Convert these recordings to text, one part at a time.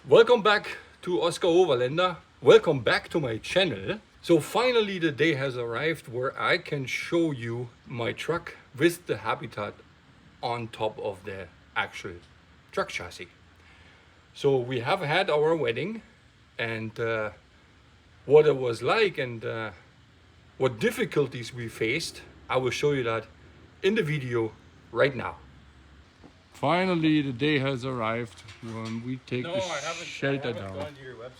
Welcome back to Oscar Overlander. Welcome back to my channel. So finally the day has arrived where I can show you my truck with the habitat on top of the actual truck chassis. So we have had our wedding, and what it was like and what difficulties we faced, I will show you that in the video right now. Finally, the day has arrived when we take the shelter down. Gone to your website.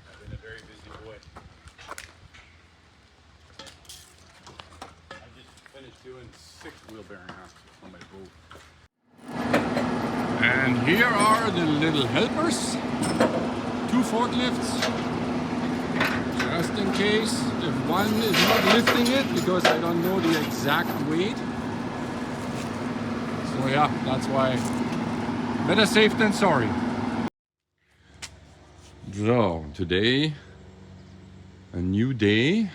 I've been a very busy boy. I just finished doing 6 wheel bearing axles on my boat. And here are the little helpers. 2 forklifts. Just in case if one is not lifting it, because I don't know the exact weight. So yeah, that's why better safe than sorry. So today, a new day,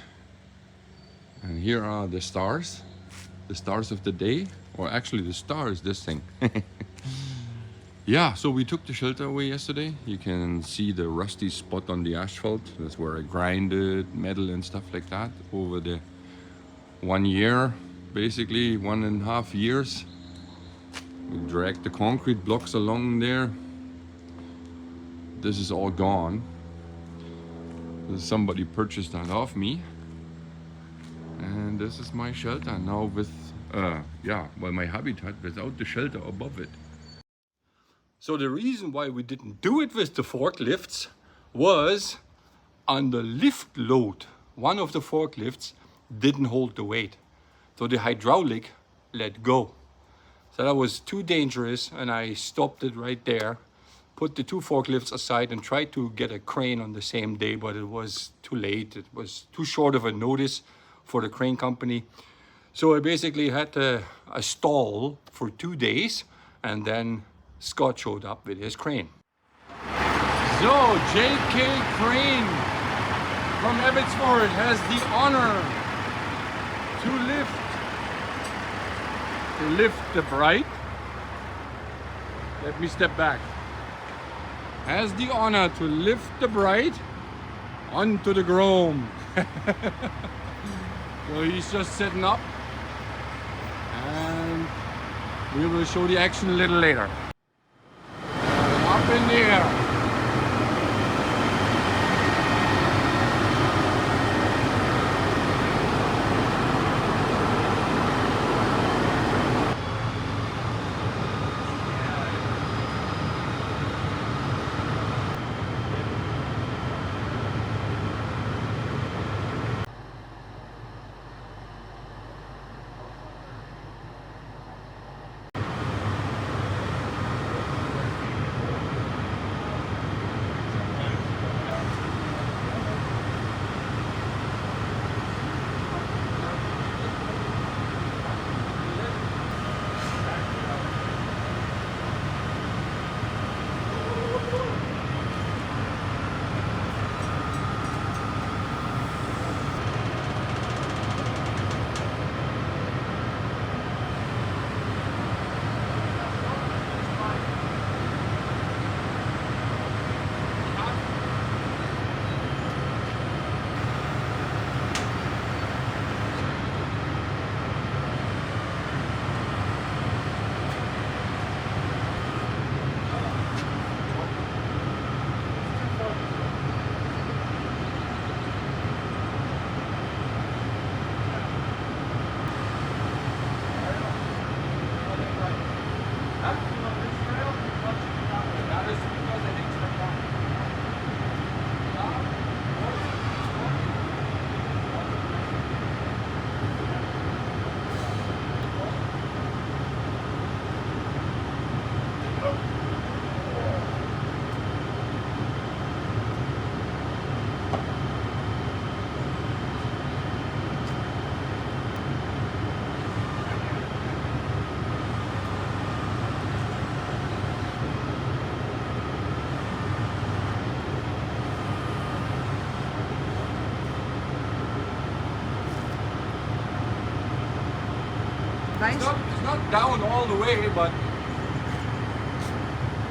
and here are the stars of the day, or actually the star is this thing. Yeah, so we took the shelter away yesterday. You can see the rusty spot on the asphalt. That's where I grinded metal and stuff like that over the 1 year, basically 1.5 years. We dragged the concrete blocks along there. This is all gone. Somebody purchased that off me. And this is my shelter now with, my habitat without the shelter above it. So the reason why we didn't do it with the forklifts was on the lift load. One of the forklifts didn't hold the weight. So the hydraulic let go. So that was too dangerous, and I stopped it right there, put the 2 forklifts aside and tried to get a crane on the same day, but it was too late. It was too short of a notice for the crane company. So I basically had a stall for 2 days, and then Scott showed up with his crane. So JK Crane from Abbotsford has the honor to lift the Bright. Let me step back. Has the honor to lift the Bright onto the Grom. So he's just setting up, and we will show the action a little later. Up in the air. Nice. It's not down all the way, but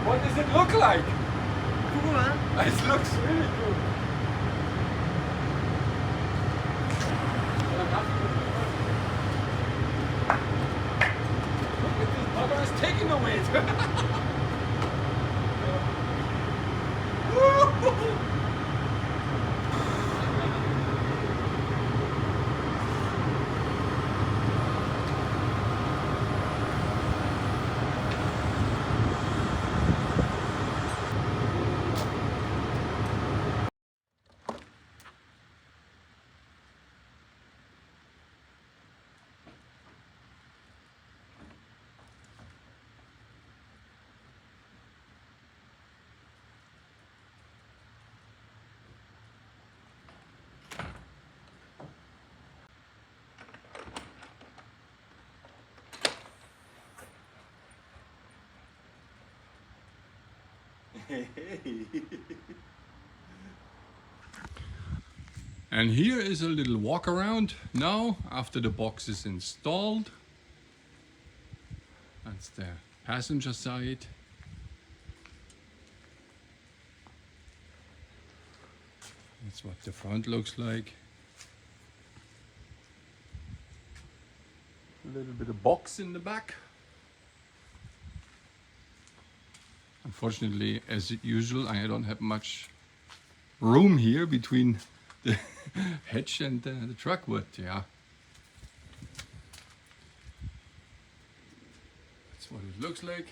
what does it look like? Cool, huh? It looks really cool. Look at this bugger is taking the weight. And here is a little walk around now after the box is installed. That's the passenger side. That's what the front looks like. A little bit of box in the back. Unfortunately, as usual, I don't have much room here between the hatch and the truck, but yeah. That's what it looks like.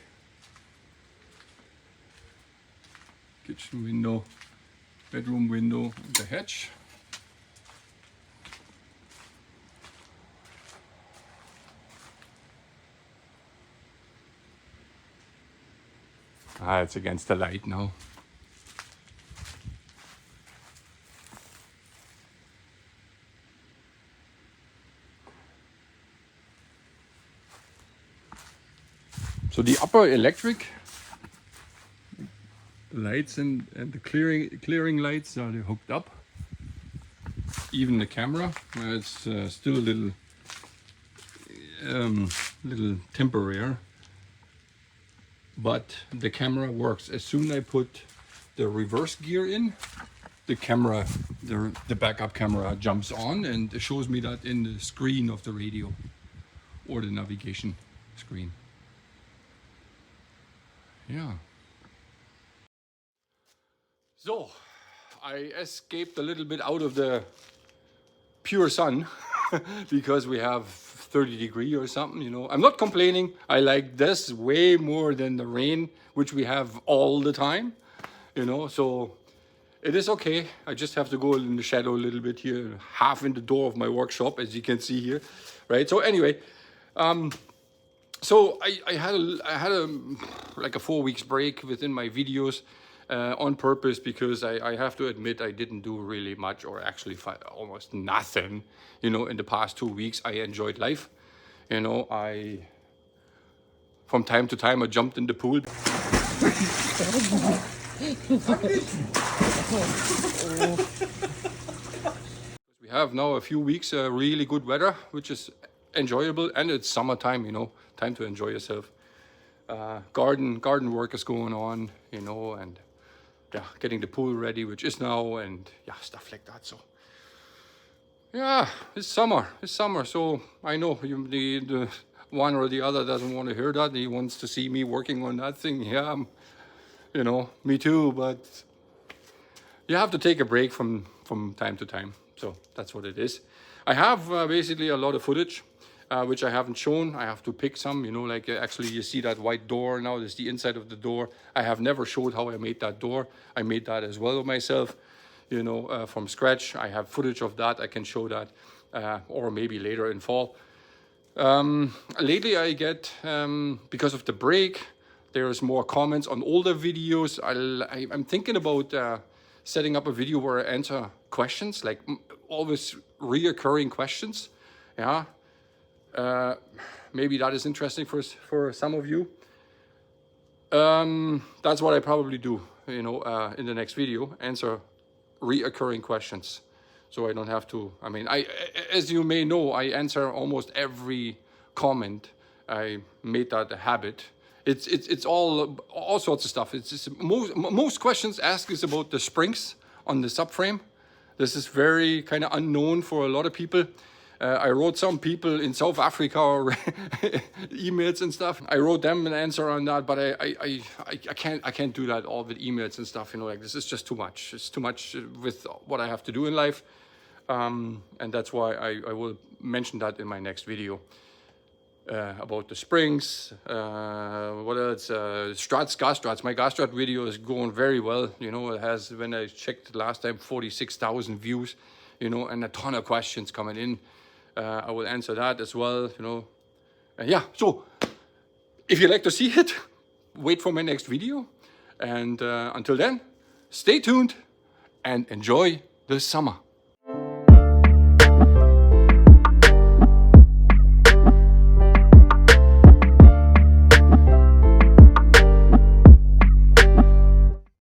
Kitchen window, bedroom window, and the hatch. Ah, it's against the light now. So the upper electric lights and the clearing lights are hooked up. Even the camera, it's still a little temporary. But the camera works. As soon as I put the reverse gear in, the camera, the backup camera jumps on and it shows me that in the screen of the radio or the navigation screen. Yeah. So, I escaped a little bit out of the pure sun because we have 30 degrees or something, you know. I'm not complaining. I like this way more than the rain, which we have all the time, you know. So it is okay. I just have to go in the shadow a little bit here, half in the door of my workshop, as you can see here, right? So anyway, so I had like a 4 weeks break within my videos on purpose because I have to admit I didn't do really much, or actually almost nothing, you know, in the past 2 weeks. I enjoyed life, you know. From time to time I jumped in the pool. We have now a few weeks really good weather, which is enjoyable, and it's summertime, you know, time to enjoy yourself. Garden work is going on, you know, and yeah, getting the pool ready, which is now, and yeah, stuff like that. So yeah, it's summer, so I know the one or the other doesn't want to hear that. He wants to see me working on that thing. Yeah, you know, me too, but you have to take a break from time to time. So that's what it is. I have basically a lot of footage which I haven't shown. I have to pick some, you know, like actually you see that white door now, this is the inside of the door. I have never showed how I made that door. I made that as well myself, you know, from scratch. I have footage of that. I can show that, or maybe later in fall. Lately I get, because of the break, there's more comments on older videos. I'm thinking about setting up a video where I answer questions, like always reoccurring questions. Yeah. Maybe that is interesting for some of you. That's what I probably do, you know, in the next video, answer reoccurring questions. So I don't have to, I mean, as you may know, I answer almost every comment. I made that a habit. It's all sorts of stuff. It's just most questions asked is about the springs on the subframe. This is very kind of unknown for a lot of people. I wrote some people in South Africa or emails and stuff. I wrote them an answer on that, but I can't do that all with emails and stuff. You know, like this is just too much. It's too much with what I have to do in life, and that's why I will mention that in my next video. About the springs, what else? Struts, gas struts. My gas strut video is going very well. You know, it has, when I checked last time, 46,000 views. You know, and a ton of questions coming in. I will answer that as well. You know, yeah. So, if you like to see it, wait for my next video. And until then, stay tuned and enjoy the summer.